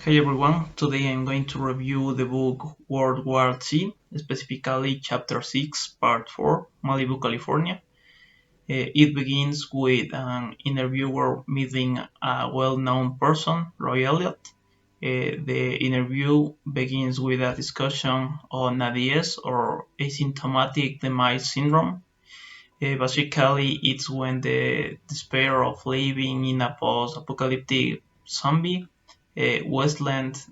Hey everyone, today I'm going to review the book World War Z, specifically Chapter 6, Part 4, Malibu, California. It begins with an interviewer meeting a well-known person, Roy Elliott. The interview begins with a discussion on ADS or asymptomatic demise syndrome. Basically, it's when the despair of living in a post-apocalyptic zombie wasteland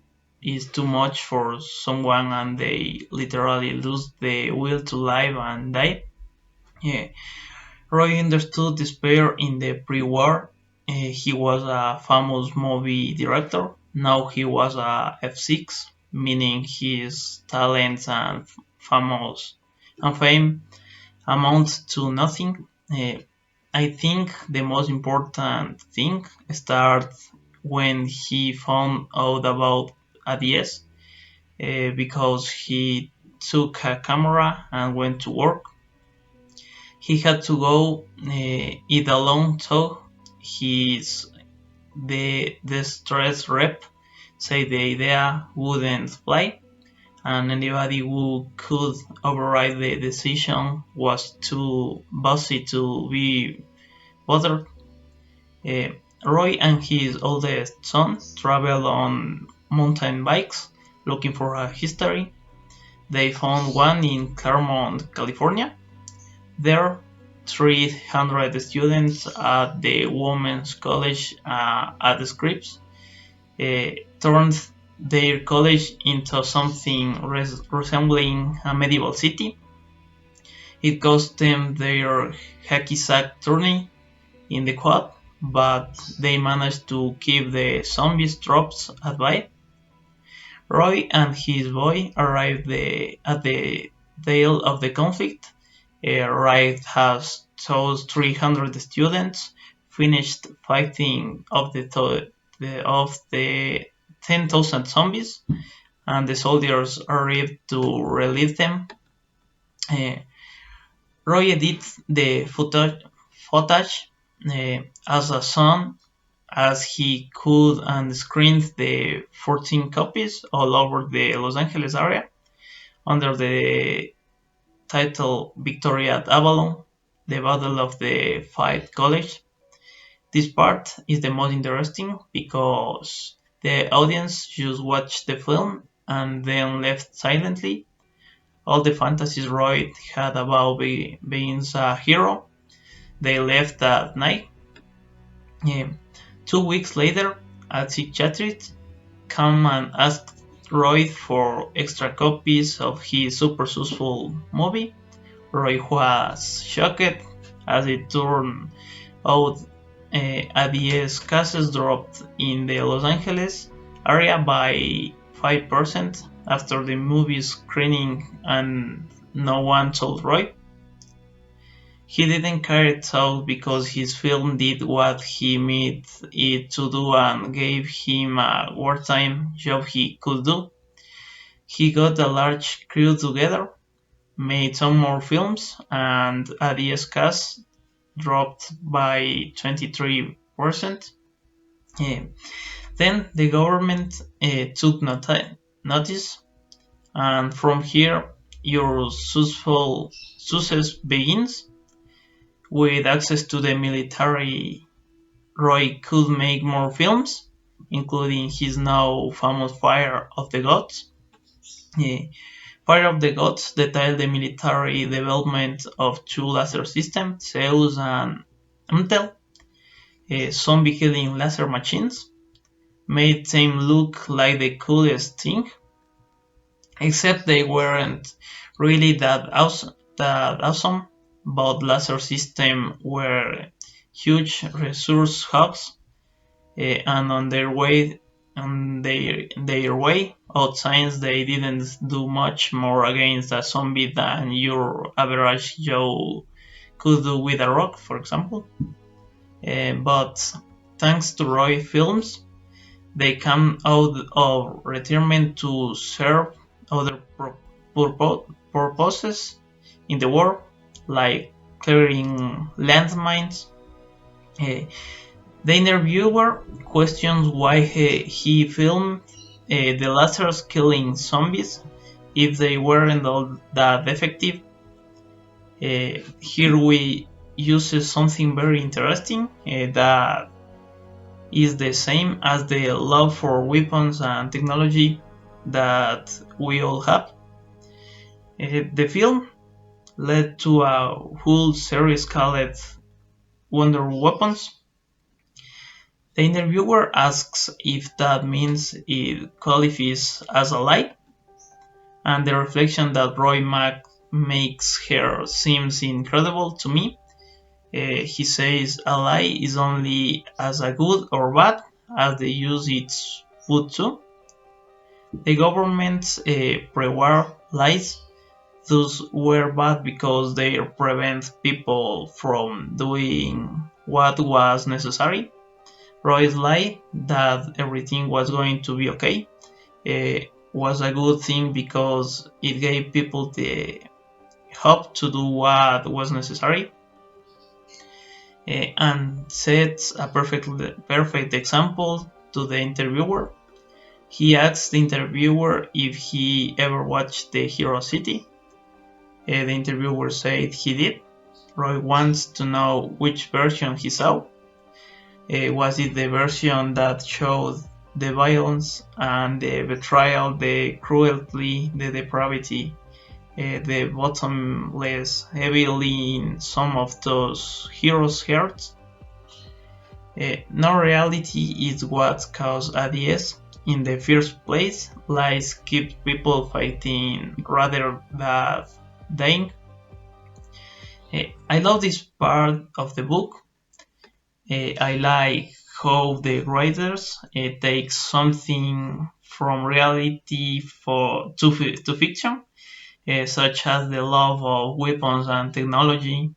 is too much for someone and they literally lose the will to live and die. Yeah. Roy understood despair in the pre-war. He was a famous movie director. Now he was a F6, meaning his talents and famous and fame amount to nothing. I think the most important thing starts when he found out about ADS because he took a camera and went to work. He had to go it alone, so his the stress rep said the idea wouldn't fly, and anybody who could override the decision was too busy to be bothered. Uh, Roy and his oldest son traveled on mountain bikes looking for a history. They found one in Claremont, California. There, 300 students at the Women's College at Scripps turned their college into something resembling a medieval city. It cost them their hacky sack tourney in the quad, but they managed to keep the zombies drops at bay. Roy and his boy arrived at the tail of the conflict. Right as those 300 students finished fighting off the 10,000 zombies, and the soldiers arrived to relieve them. Uh, Roy edited the footage as soon as he could and screened the 14 copies all over the Los Angeles area under the title Victory at Avalon, the Battle of the Five College. This part is the most interesting because the audience just watched the film and then left silently. All the fantasies Roy had about being a hero, they left that night. Yeah. 2 weeks later, a psychiatrist came and asked Roy for extra copies of his super successful movie. Roy was shocked as it turned out ADS cases dropped in the Los Angeles area by 5% after the movie screening, and no one told Roy. He didn't carry it out because his film did what he made it to do and gave him a wartime job he could do. He got a large crew together, made some more films, and ADS cast dropped by 23%. Uh, then the government took notice, and from here your success begins. With access to the military, Roy could make more films, including his now famous Fire of the Gods. Fire of the Gods detailed the military development of two laser systems, Zeus and Mtel, zombie-killing laser machines, made them look like the coolest thing, except they weren't really that awesome. Both laser systems were huge resource hubs, and on their way out science they didn't do much more against a zombie than your average Joe could do with a rock, for example. But thanks to Roy Films, they came out of retirement to serve other purposes in the war, like clearing landmines. Uh, the interviewer questions why he filmed the lasers killing zombies if they weren't all that effective. Here we use something very interesting that is the same as the love for weapons and technology that we all have. The film led to a whole series called Wonder Weapons. The interviewer asks if that means it qualifies as a lie, and the reflection that Roy Mack makes here seems incredible to me. He says a lie is only as a good or bad as the use it's put to. The government's pre-war lies those were bad because they prevent people from doing what was necessary. Roy's lie that everything was going to be okay was a good thing because it gave people the hope to do what was necessary and sets a perfect example to the interviewer. He asks the interviewer if he ever watched The Hero City. The interviewer said he did. Roy wants to know which version he saw. Was it the version that showed the violence and the betrayal, the cruelty, the depravity, the bottomless heavily in some of those heroes' hearts? No, reality is what caused ADS in the first place. Lies keep people fighting rather than dying. I love this part of the book. I like how the writers take something from reality to fiction, such as the love of weapons and technology,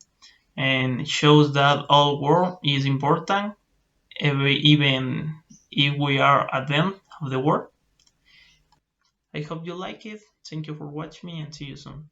and shows that all war is important, even if we are at the end of the war. I hope you like it. Thank you for watching me and see you soon.